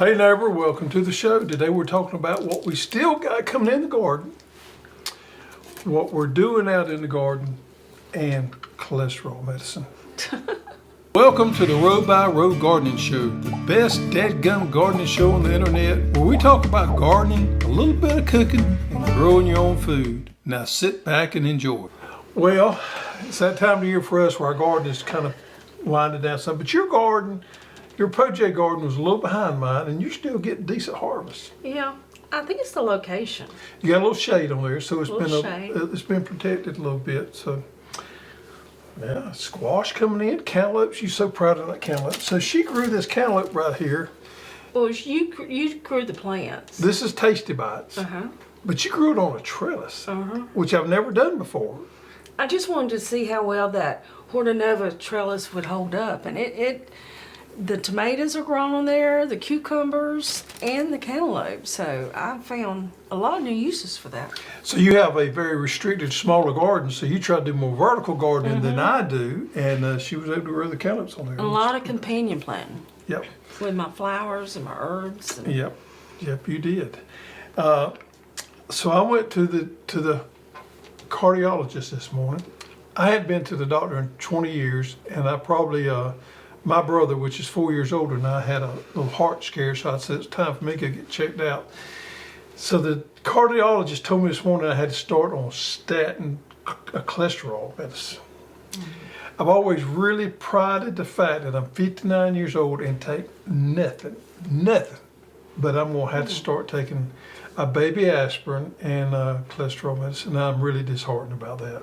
Hey neighbor, welcome to the show. Today we're talking about what we still got coming in the garden, what we're doing out in the garden, and cholesterol medicine. Welcome to the Row by Row Gardening Show, the best dadgum gardening show on the internet, where we talk about gardening, a little bit of cooking, and growing your own food. Now sit back and enjoy. Well, it's that time of year for us where our garden is kind of winding down some, but your garden, your potato garden was a little behind mine, and you're still getting decent harvest. Yeah, I think it's the location. You got a little shade on there, so It's been protected a little bit. So yeah, squash coming in, cantaloupes. She's so proud of that cantaloupe. So she grew this cantaloupe right here. Well, you grew the plants. This is Tasty Bites, but you grew it on a trellis, which I've never done before. I just wanted to see how well that Hortanova trellis would hold up, and the tomatoes are grown on there, the cucumbers, and the cantaloupe. So I found a lot of new uses for that. So you have a very restricted, smaller garden, so you try to do more vertical gardening than I do, and she was able to grow the cantaloupes on there. A lot of companion planting. Yep. With my flowers and my herbs. And Yep, you did. So I went to the cardiologist this morning. I hadn't been to the doctor in 20 years, and I probably, my brother, which is 4 years older than I, had a little heart scare, so I said it's time for me to get checked out. So the cardiologist told me this morning I had to start on statin cholesterol medicine. I've always really prided the fact that I'm 59 years old and take nothing, but I'm gonna have to start taking a baby aspirin and cholesterol medicine. Now I'm really disheartened about that.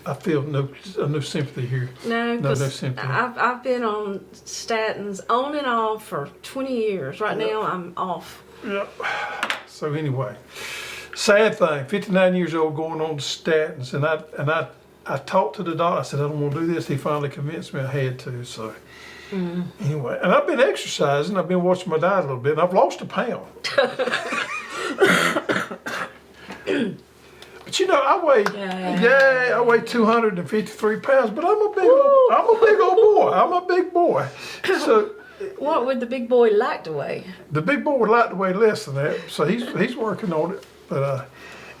I feel no sympathy here. No sympathy. I've been on statins on and off for 20 years. Right now I'm off. Yep. So anyway, sad thing. 59 years old, going on to statins, and I talked to the doctor. I said I don't want to do this. He finally convinced me I had to. So anyway, and I've been exercising. I've been watching my diet a little bit, and I've lost a pound. But you know, I weigh 253 pounds, but I'm a big old boy. I'm a big boy. So what would the big boy like to weigh? the big boy would like to weigh less than that, so he's working on it. But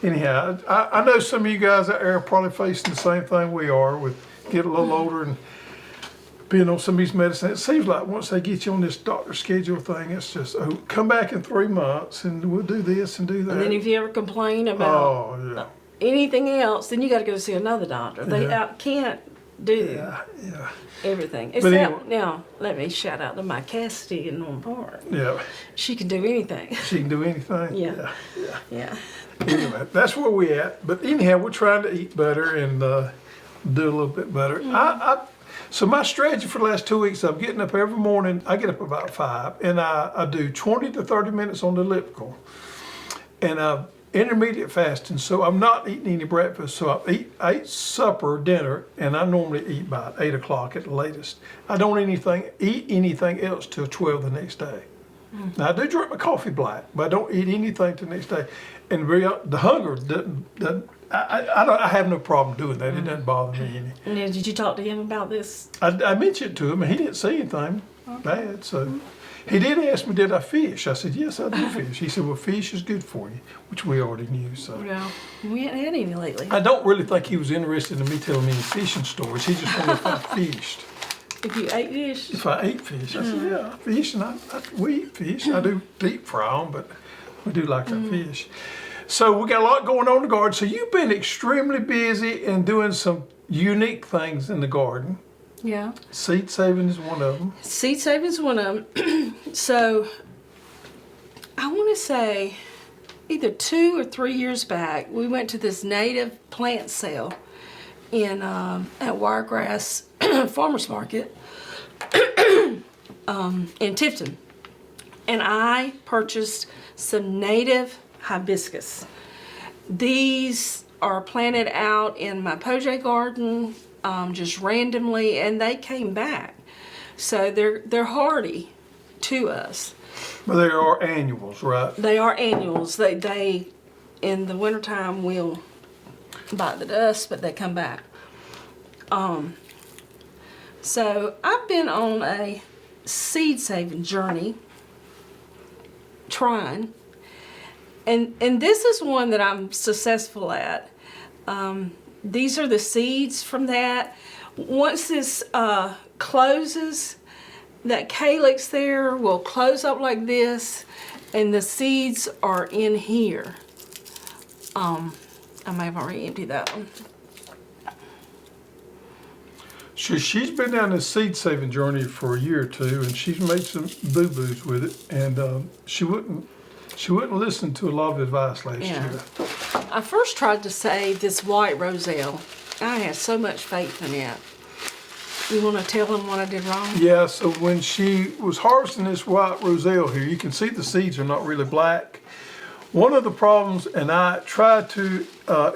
anyhow, I know some of you guys out there are probably facing the same thing we are with getting a little older and being on some of these medicines. It seems like once they get you on this doctor schedule thing, it's just, come back in 3 months and we'll do this and do that. And then if you ever complain about anything else, then you got to go see another doctor. They can't do everything. Except, anyway, now, let me shout out to my Cassidy in North Park. Yeah. She can do anything. She can do anything? Yeah. Anyway, that's where we at. But anyhow, we're trying to eat better and do a little bit better. So my strategy for the last 2 weeks, I'm getting up every morning. I get up about 5, and I do 20 to 30 minutes on the elliptical. And intermediate fasting, so I'm not eating any breakfast. So I eat supper, dinner, and I normally eat by 8 o'clock at the latest. I don't eat anything else till 12 the next day. Now I do drink my coffee black, but I don't eat anything till the next day. And the hunger doesn't. I have no problem doing that. It doesn't bother me any. And did you talk to him about this? I mentioned it to him, and he didn't say anything bad. So he did ask me, did I fish? I said, yes, I do fish. He said, well, fish is good for you, which we already knew. So Yeah, we hadn't had any lately. I don't really think he was interested in me telling me any fishing stories. He just wanted if I fished. If you ate fish? If I ate fish, I said, yeah, I fish, and we eat fish. I do deep fry them, but we do like our fish. So we got a lot going on in the garden. So you've been extremely busy and doing some unique things in the garden. Yeah. Seed saving is one of them. Seed saving is one of them. So I want to say either 2 or 3 years back, we went to this native plant sale at Wiregrass Farmers Market in Tifton. And I purchased some native hibiscus. These are planted out in my potato garden just randomly, and they came back. So they're hardy to us. But they are annuals, right? They are annuals. They in the wintertime will bite the dust, but they come back. So I've been on a seed saving journey, trying, and this is one that I'm successful at. These are the seeds from that. Once this closes, that calyx there will close up like this, and the seeds are in here. I may have already emptied that one. She's been down this seed saving journey for a year or two, and she's made some boo-boos with it, and she wouldn't listen to a lot of advice last year. I first tried to save this white roselle. I had so much faith in it. You want to tell them what I did wrong? Yeah, so when she was harvesting this white roselle here, you can see the seeds are not really black. One of the problems, and I tried to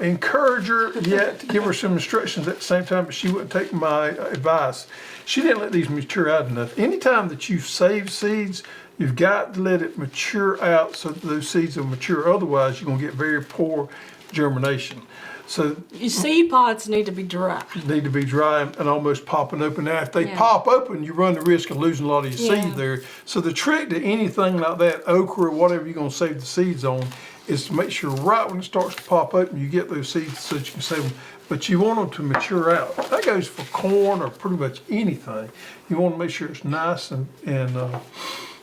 encourage her yet to give her some instructions at the same time, but she wouldn't take my advice. She didn't let these mature out enough. Anytime that you save seeds, you've got to let it mature out so that those seeds will mature. Otherwise, you're going to get very poor germination. So your seed pods need to be dry. Need to be dry and almost popping open. Now, if they pop open, you run the risk of losing a lot of your seed there. So the trick to anything like that, okra or whatever you're going to save the seeds on, is to make sure right when it starts to pop open, you get those seeds so that you can save them. But you want them to mature out. That goes for corn or pretty much anything. You want to make sure it's nice and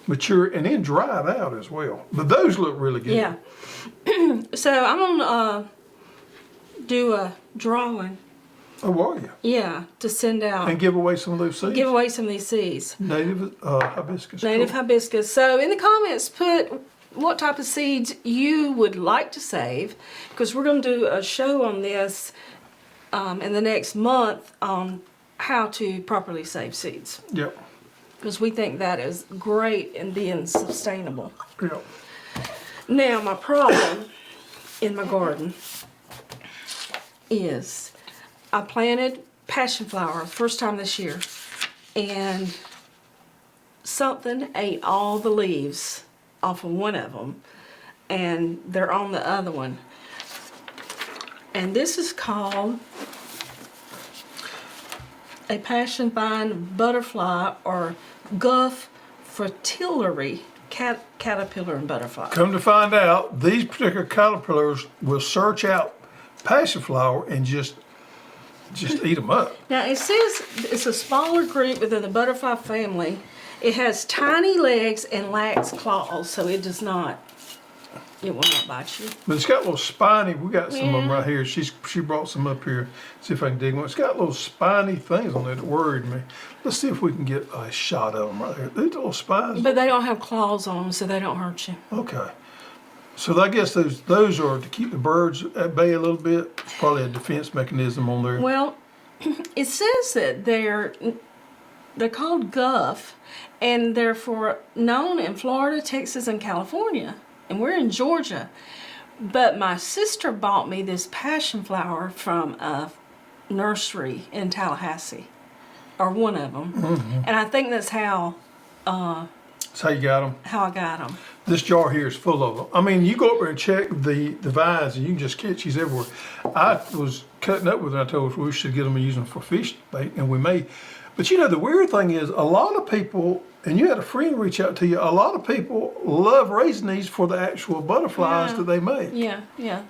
mature, and then dry it out as well. But those look really good. Yeah. So I'm gonna do a drawing. Oh, are you? Yeah, to send out. And give away some of those seeds? Give away some of these seeds. Native hibiscus. Native hibiscus. So in the comments, put what type of seeds you would like to save, because we're going to do a show on this in the next month on how to properly save seeds. Yep. Because we think that is great in being sustainable. Yep. Now, my problem in my garden is I planted passion flower first time this year, and something ate all the leaves off of one of them, and they're on the other one. And this is called a passion vine butterfly, or guff fritillary caterpillar and butterfly. Come to find out, these particular caterpillars will search out passion flower and just eat them up. Now it says it's a smaller group within the butterfly family. It has tiny legs and lacks claws, so it will not bite you. But it's got little spiny, we got some of them right here. She brought some up here, see if I can dig one. It's got little spiny things on there that worried me. Let's see if we can get a shot of them right here. These little spines. But they don't have claws on them, so they don't hurt you. Okay. So I guess those are to keep the birds at bay a little bit. It's probably a defense mechanism on there. Well, it says that they're called guff, and they're known in Florida, Texas, and California. And we're in Georgia. But my sister bought me this passion flower from a nursery in Tallahassee, or one of them. Mm-hmm. And I think that's how that's how you got them? How I got them. This jar here is full of them. I mean, you go up there and check the vines, and you can just catch these everywhere. I was cutting up with her, and I told her we should get them and use them for fish bait, and we may. But you know, the weird thing is, a lot of people, and you had a friend reach out to you, a lot of people love raising these for the actual butterflies that they make. Yeah, yeah.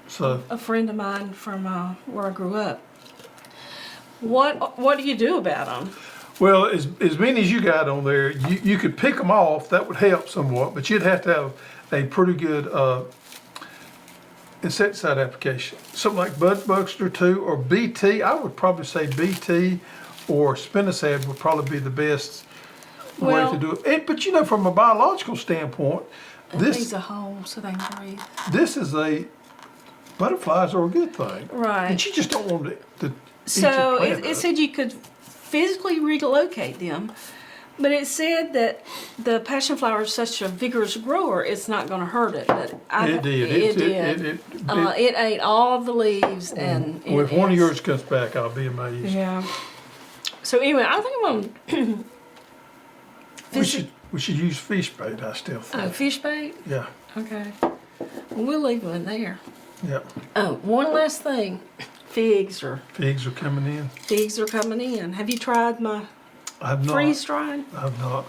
So a friend of mine from where I grew up. What do you do about them? Well, as many as you got on there, you could pick them off. That would help somewhat, but you'd have to have a pretty good insecticide application. Something like Bud Buster 2 or BT. I would probably say BT or spinosad would probably be the best way to do it. But you know, from a biological standpoint, this needs a hole so they can breathe. This is butterflies are a good thing. Right. But you just don't want it to So it said you could physically relocate them, but it said that the passion flower is such a vigorous grower, it's not going to hurt it. But it did. It ate all the leaves, and if one of yours comes back, I'll be amazed. Yeah. So anyway, I think I'm gonna. We should use fish bait. I still think. Fish bait. Yeah. Okay. We'll leave them in there. Yep. Oh, one last thing. Figs are coming in. Figs are coming in. Have you tried my I have not. Freeze dried I have not.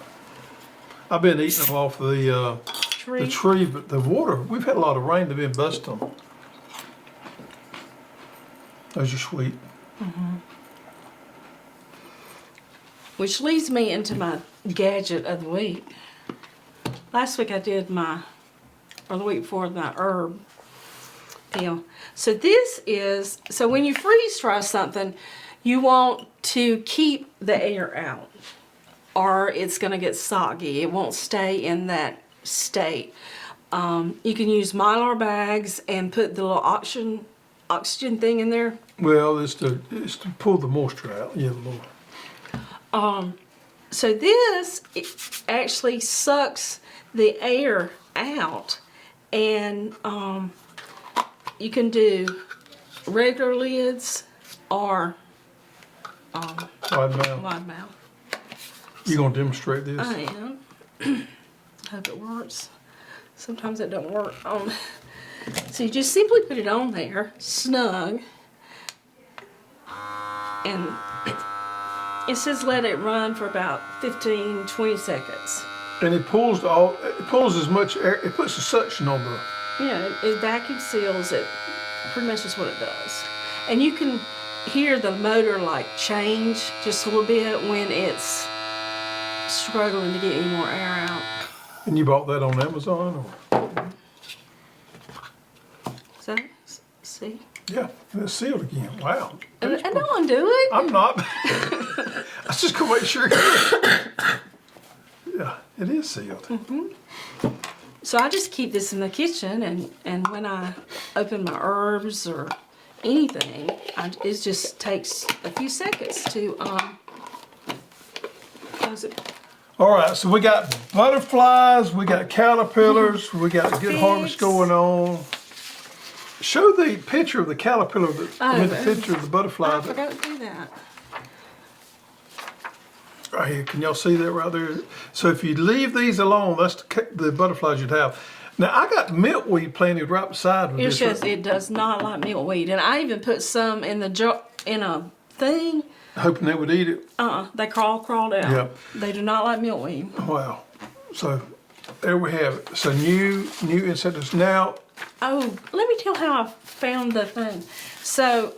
I've been eating them off the tree. tree, but the water, we've had a lot of rain, they've been busting them. Those are sweet. Which leads me into my gadget of the week. Last week I did the week before, my herb deal. So so when you freeze dry something, you want to keep the air out, or it's gonna get soggy. It won't stay in that state. You can use Mylar bags and put the little oxygen thing in there. Well, it's to pull the moisture out. Yeah, the little. So this, it actually sucks the air out, and you can do regular lids or Wide mouth. wide mouth. You gonna demonstrate this? I am. Hope it works. Sometimes it don't work. So you just simply put it on there, snug, and it says let it run for about 15-20 seconds. And it pulls as much air. It puts the suction on the. Yeah, it vacuum seals it. Pretty much is what it does. And you can hear the motor like change just a little bit when it's struggling to get any more air out. And you bought that on Amazon, or? So, see? Yeah, it's sealed again. Wow. I don't undo it. I'm not. I was just gonna make sure. Yeah, it is sealed. So I just keep this in the kitchen, and when I open my herbs or anything, it just takes a few seconds to close it. All right, so we got butterflies, we got caterpillars, we got a good harvest Pigs. going on. Show the picture of the caterpillar, the picture of the butterfly. I forgot to do that. Right here, can y'all see that right there? So if you leave these alone, that's the butterflies you'd have. Now I got milkweed planted right beside with It's this. just, it does not like milkweed, and I even put some in the jar, in a thing. Hoping they would eat it. They crawled out. Yep. They do not like milkweed. Wow. So there we have it. So new insects. Now, Oh, let me tell how I found the thing. So,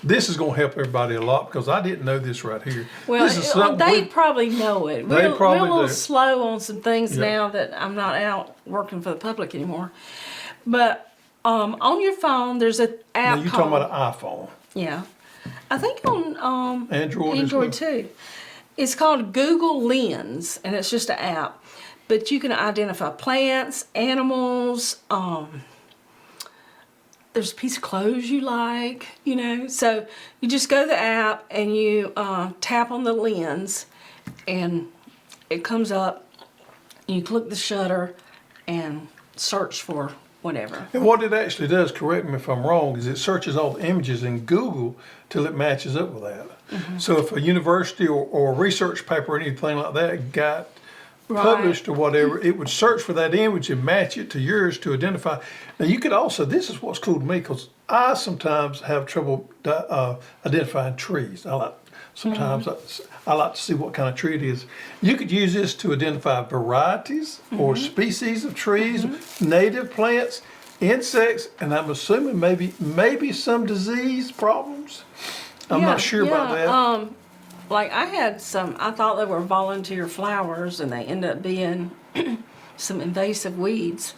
this is going to help everybody a lot because I didn't know this right here. well, This is something they probably know it. They probably we're a little do. slow on some things Yeah. now that I'm not out working for the public anymore. But on your phone, there's an app Now you're called, talking about an iPhone. yeah, I think on Android as Android well? too. It's called Google Lens, and it's just an app. But you can identify plants, animals. There's a piece of clothes you like, you know. So you just go to the app and you tap on the lens, and it comes up. You click the shutter and search for whatever. And what it actually does, correct me if I'm wrong, is it searches all the images in Google till it matches up with that. So if a university or a research paper or anything like that got published or whatever, it would search for that image and match it to yours to identify. Now you could also, this is what's cool to me, because I sometimes have trouble identifying trees. Sometimes I like to see what kind of tree it is. You could use this to identify varieties or species of trees, native plants, insects, and I'm assuming maybe some disease problems. I'm not sure about that. Like I had some, I thought they were volunteer flowers, and they end up being some invasive weeds.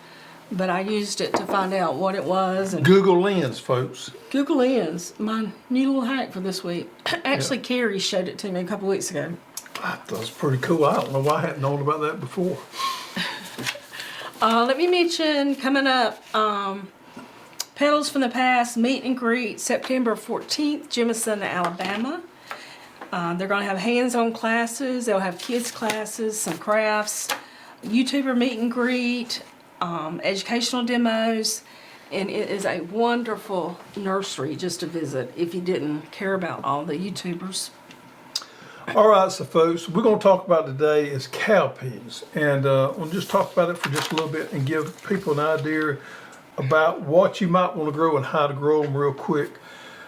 But I used it to find out what it was. And Google Lens, folks. Google Lens, my new little hack for this week. Actually, Carrie showed it to me a couple weeks ago. I thought it was pretty cool. I don't know why I hadn't known about that before. Let me mention coming up, Petals from the Past meet and greet September 14th, Jemison, Alabama. They're going to have hands-on classes. They'll have kids classes, some crafts, YouTuber meet and greet, educational demos, and it is a wonderful nursery just to visit if you didn't care about all the YouTubers. All right, so folks, we're going to talk about today is cowpeas, and we'll just talk about it for just a little bit and give people an idea about what you might want to grow and how to grow them real quick.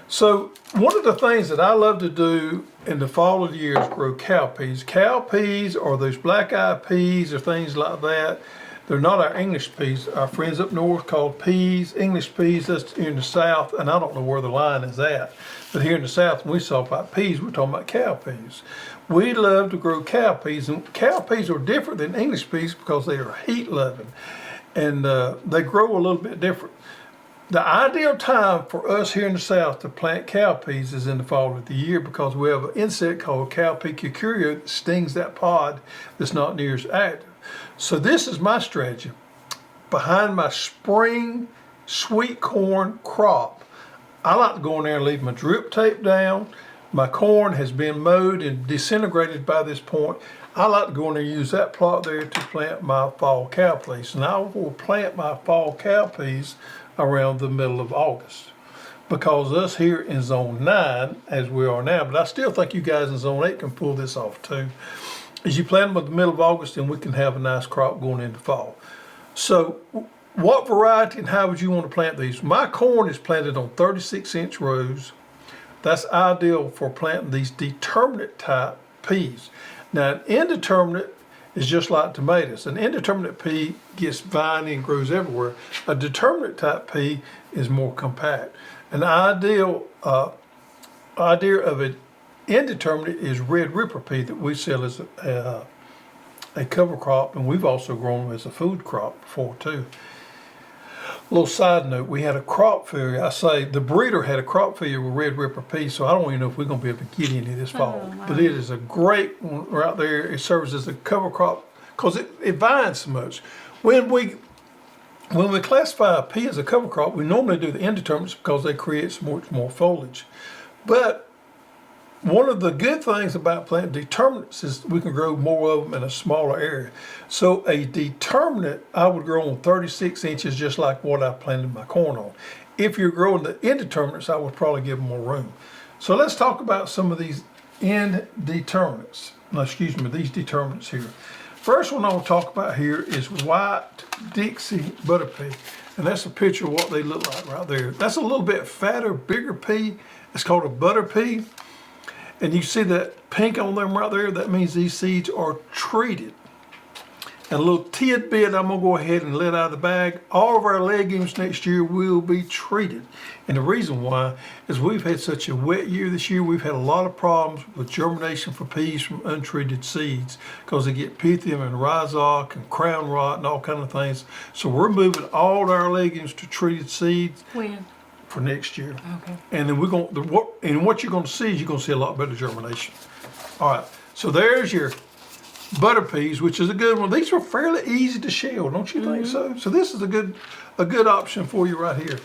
So one of the things that I love to do in the fall of the year is grow cowpeas. Cowpeas or those black-eyed peas or things like that. They're not our English peas. Our friends up north call peas, English peas. That's here in the south, and I don't know where the line is at. But here in the south, when we talk about peas, we're talking about cowpeas. We love to grow cowpeas, and cowpeas are different than English peas because they are heat-loving, and they grow a little bit different. The ideal time for us here in the south to plant cowpeas is in the fall of the year because we have an insect called cowpea cucurio that stings that pod that's not near as active. So this is my strategy. Behind my spring sweet corn crop, I like to go in there and leave my drip tape down. My corn has been mowed and disintegrated by this point. I like to go in there and use that plot there to plant my fall cowpeas. And I will plant my fall cowpeas around the middle of August, because us here in zone 9 as we are now, but I still think you guys in zone 8 can pull this off too, is you plant them at the middle of August and we can have a nice crop going into fall. So what variety and how would you want to plant these? My corn is planted on 36-inch rows. That's ideal for planting these determinate type peas. Now an indeterminate is just like tomatoes. An indeterminate pea gets viney and grows everywhere. A determinate type pea is more compact. An idea of an indeterminate is red ripper pea that we sell as a cover crop, and we've also grown as a food crop before too. Little side note, we had a crop failure. I say the breeder had a crop failure with red ripper pea, so I don't even know if we're going to be able to get any this fall. Wow. But it is a great one right there. It serves as a cover crop because it vines so much. When we classify a pea as a cover crop, we normally do the indeterminates because they create so much more foliage. But one of the good things about planting determinates is we can grow more of them in a smaller area. So a determinate, I would grow on 36 inches just like what I planted my corn on. If you're growing the indeterminates, I would probably give them more room. So let's talk about some of these indeterminates. No, excuse me, these determinates here. First one I want to talk about here is white Dixie Butterpea. And that's a picture of what they look like right there. That's a little bit fatter, bigger pea. It's called a Butterpea. And you see that pink on them right there? That means these seeds are treated. And a little tidbit I'm going to go ahead and let out of the bag. All of our legumes next year will be treated. And the reason why is we've had such a wet year this year. We've had a lot of problems with germination for peas from untreated seeds because they get pythium and rhizoc and crown rot and all kind of things. So we're moving all our legumes to treated seeds. When? For next year. Okay. And then what you're going to see is you're going to see a lot better germination. All right, so there's your Butterpeas, which is a good one. These are fairly easy to shell, don't you think so? So this is a good option for you right here.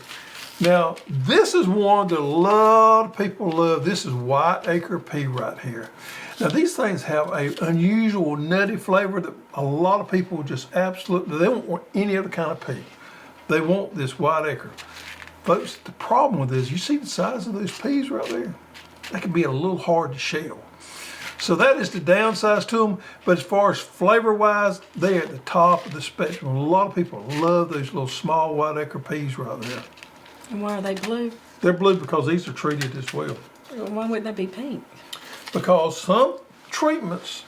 Now, this is one that a lot of people love. This is white Acre Pea right here. Now, these things have an unusual nutty flavor that a lot of people just absolutely, they don't want any other kind of pea. They want this white Acre. Folks, the problem with this, you see the size of those peas right there? That can be a little hard to shell. So that is the downside to them, but as far as flavor-wise, they're at the top of the spectrum. A lot of people love those little small white Acre peas right there. And why are they blue? They're blue because these are treated as well. Why wouldn't they be pink? Because some treatments,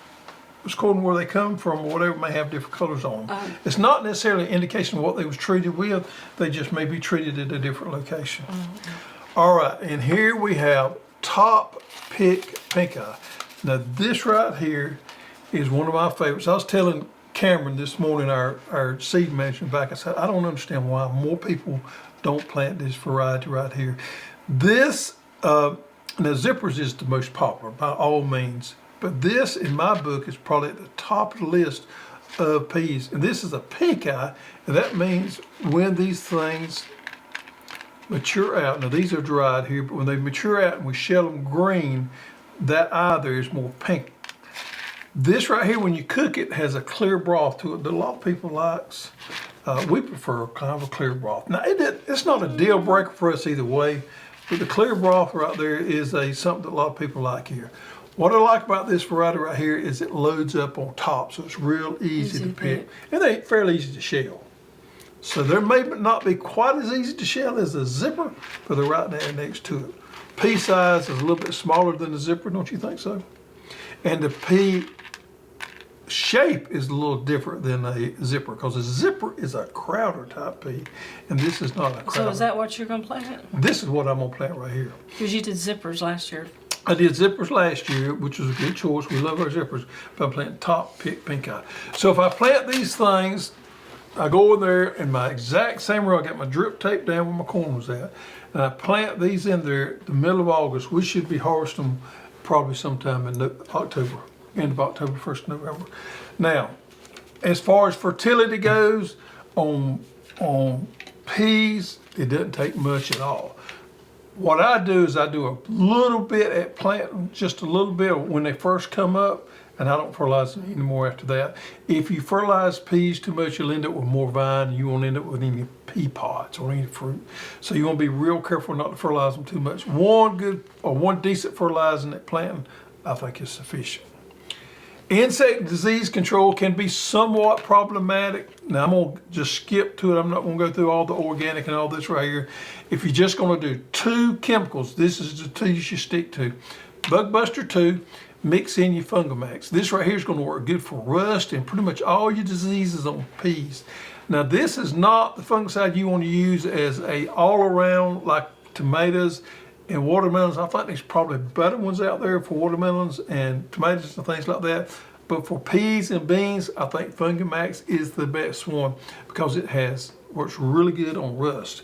according to where they come from or whatever, may have different colors on them. It's not necessarily an indication of what they was treated with. They just may be treated at a different location. All right, and here we have Top Pick Pink Eye. Now this right here is one of my favorites. I was telling Cameron this morning, our seed manager back, I said, I don't understand why more people don't plant this variety right here. This, now Zippers is the most popular by all means. But this, in my book, is probably at the top of the list of peas. And this is a pink eye, and that means when these things mature out, now these are dried here, but when they mature out and we shell them green, that eye there is more pink. This right here, when you cook it, has a clear broth to it that a lot of people likes. We prefer kind of a clear broth. Now, it's not a deal breaker for us either way, but the clear broth right there is something that a lot of people like here. What I like about this variety right here is it loads up on top, so it's real easy to pick. And they're fairly easy to shell. So they may not be quite as easy to shell as a zipper, but they're right there next to it. pea size is a little bit smaller than the zipper, don't you think so? And the pea shape is a little different than a zipper, because a zipper is a crowder type pea, and this is not a crowder. So is that what you're gonna plant? This is what I'm gonna plant right here. Because you did zippers last year. I did zippers last year, which was a good choice. We love our zippers, but I'm planting top pink eye. So if I plant these things, I go in there in my exact same row. I got my drip tape down where my corn was at, and I plant these in there the middle of August. We should be harvesting them probably sometime in October, end of October, 1st of November. Now, as far as fertility goes on peas, it doesn't take much at all. What I do is I do a little bit at planting, just a little bit when they first come up, and I don't fertilize them anymore after that. If you fertilize peas too much, you'll end up with more vine, and you won't end up with any pea pods or any fruit. So you want to be real careful not to fertilize them too much. One decent fertilizing at planting, I think, is sufficient. Insect disease control can be somewhat problematic. Now I'm gonna just skip to it. I'm not gonna go through all the organic and all this right here. If you're just gonna do 2 chemicals, this is the 2 you should stick to. Bug Buster 2, mix in your Fungamax. This right here is gonna work good for rust and pretty much all your diseases on peas. Now this is not the fungicide you wanna use as a all around like tomatoes and watermelons. I think there's probably better ones out there for watermelons and tomatoes and things like that. But for peas and beans, I think Fungamax is the best one because it works really good on rust.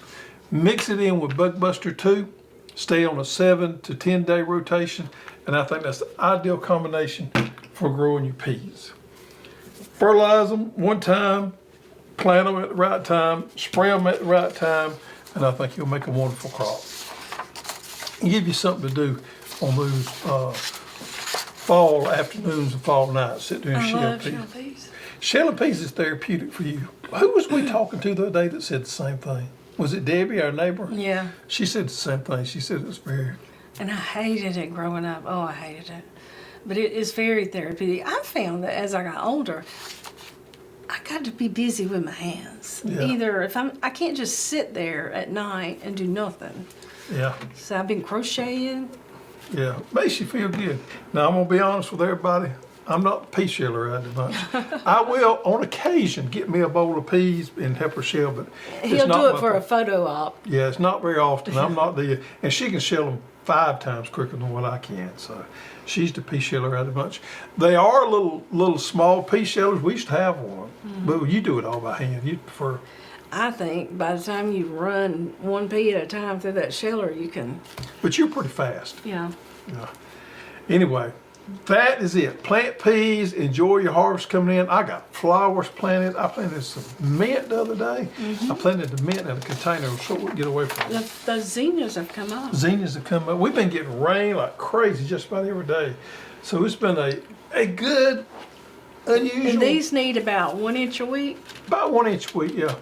Mix it in with Bug Buster 2, stay on a 7 to 10 day rotation, and I think that's the ideal combination for growing your peas. Fertilize them one time, plant them at the right time, spray them at the right time, and I think you'll make a wonderful crop. And give you something to do on those fall afternoons and fall nights. Sit there and shell peas. Shelling peas is therapeutic for you. Who was we talking to the other day that said the same thing? Was it Debbie, our neighbor? Yeah. She said the same thing. She said it was very... And I hated it growing up. Oh, I hated it. But it is very therapeutic. I found that as I got older, I got to be busy with my hands. Yeah. Either I can't just sit there at night and do nothing. Yeah. So I've been crocheting. Yeah, makes you feel good. Now I'm gonna be honest with everybody. I'm not the pea sheller out of the bunch. I will, on occasion, get me a bowl of peas and help her shell, but He'll do it for a photo op. Yeah, it's not very often. I'm not and she can shell them 5 times quicker than what I can. So she's the pea sheller out of the bunch. They are little small pea shellers. We used to have one, but you do it all by hand. You prefer. I think by the time you run 1 pea at a time through that sheller, you can. But you're pretty fast. Yeah. Yeah. Anyway, that is it. Plant peas. Enjoy your harvest coming in. I got flowers planted. I planted some mint the other day. I planted the mint in a container so it wouldn't get away from it. Those zinnias have come up. Zinnias have come up. We've been getting rain like crazy just about every day. So it's been a good, unusual. And these need about 1 inch a week. About 1 inch a week, yeah.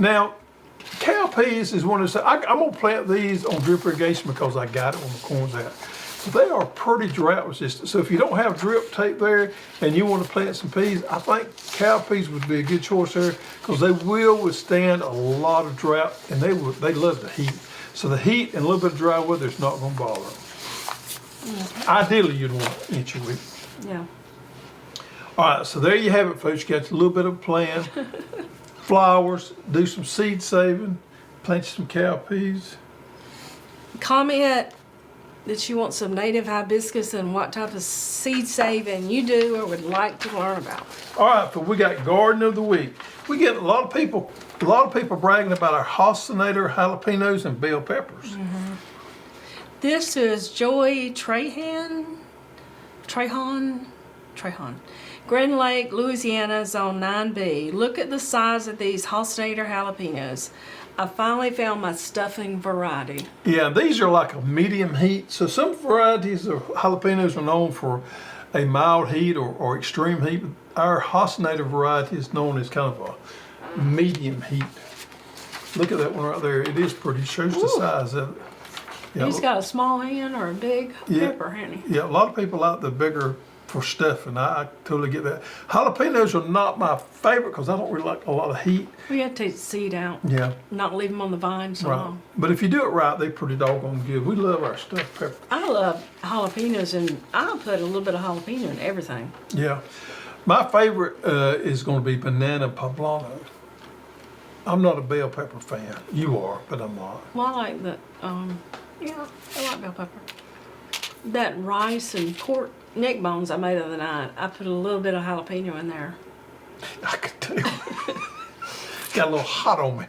Now, cowpeas is one of the, I'm gonna plant these on drip irrigation because I got it when the corn's out. But they are pretty drought resistant. So if you don't have drip tape there and you want to plant some peas, I think cowpeas would be a good choice there because they will withstand a lot of drought and they love the heat. So the heat and a little bit of dry weather is not gonna bother them. Ideally, you'd want 1 inch a week. Yeah. All right, so there you have it, folks. You got a little bit of a plan. Flowers, do some seed saving, plant some cowpeas. Comment that you want some native hibiscus and what type of seed saving you do or would like to learn about. All right, but we got Garden of the Week. We get a lot of people bragging about our Hostinator jalapenos and bell peppers. This is Joy Trahan. Grand Lake, Louisiana, Zone 9B. Look at the size of these Hostinator jalapenos. I finally found my stuffing variety. Yeah, these are like a medium heat. So some varieties of jalapenos are known for a mild heat or extreme heat. Our Hostinator variety is known as kind of a medium heat. Look at that one right there. It is pretty. It shows the size of it. Yeah, He's got a small hand or a big pepper, hasn't he? Yeah, a lot of people like the bigger for stuffing. I totally get that. Jalapenos are not my favorite because I don't really like a lot of heat. We have to take the seed out. Yeah. Not leave them on the vine so Right. long. But if you do it right, they're pretty doggone good. We love our stuffed pepper. I love jalapenos, and I'll put a little bit of jalapeno in everything. Yeah. My favorite is going to be banana poblano. I'm not a bell pepper fan. You are, but I'm not. Well, I like the, yeah, I like bell pepper. That rice and pork neck bones I made the other night, I put a little bit of jalapeno in there. I could tell. Got a little hot on me.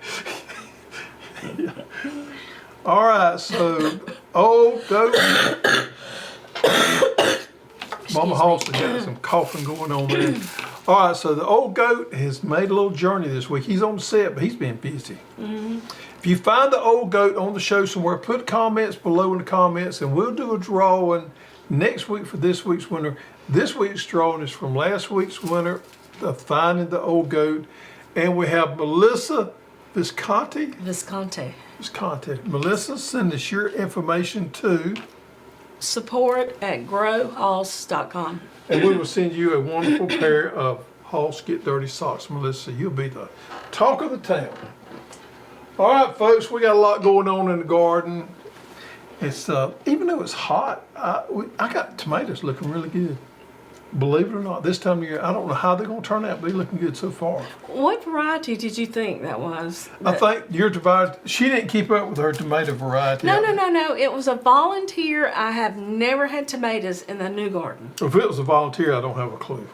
Yeah. All right, so old goat. Mama Halston got some coughing going on there. All right, so the old goat has made a little journey this week. He's on the set, but he's been busy. If you find the old goat on the show somewhere, put comments below in the comments, and we'll do a drawing next week for this week's winner. This week's drawing is from last week's winner of finding the old goat, and we have Melissa Visconti. Melissa, send us your information to support@growhouse.com. and we will send you a wonderful pair of Hoss Get Dirty socks, Melissa. You'll be the talk of the town. All right, folks, we got a lot going on in the garden. It's even though it's hot, I got tomatoes looking really good. Believe it or not, this time of year, I don't know how they're going to turn out, but they're looking good so far. What variety did you think that was? I think your divided. She didn't keep up with her tomato variety. No. It was a volunteer. I have never had tomatoes in the new garden. If it was a volunteer, I don't have a clue.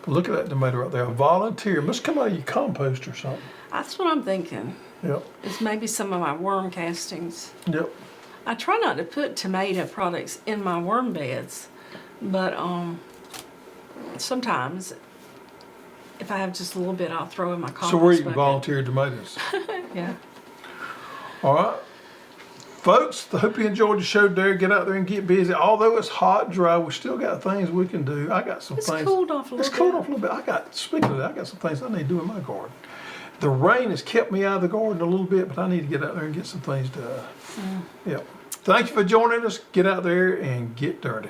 But look at that tomato right there. A volunteer must come out of your compost or something. That's what I'm thinking. Yep. It's maybe some of my worm castings. Yep. I try not to put tomato products in my worm beds, but sometimes if I have just a little bit, I'll throw in my compost So we're eating bucket. volunteer tomatoes. Yeah. All right. Folks, I hope you enjoyed the show today. Get out there and get busy. Although it's hot and dry, we still got things we can do. I got some It's things. cooled off a little It's cooled off a little bit. Speaking of that, I got some things I need to do in my garden. The rain has kept me out of the garden a little bit, but I need to get out there and get some things done. Yep. Thank you for joining us. Get out there and get dirty.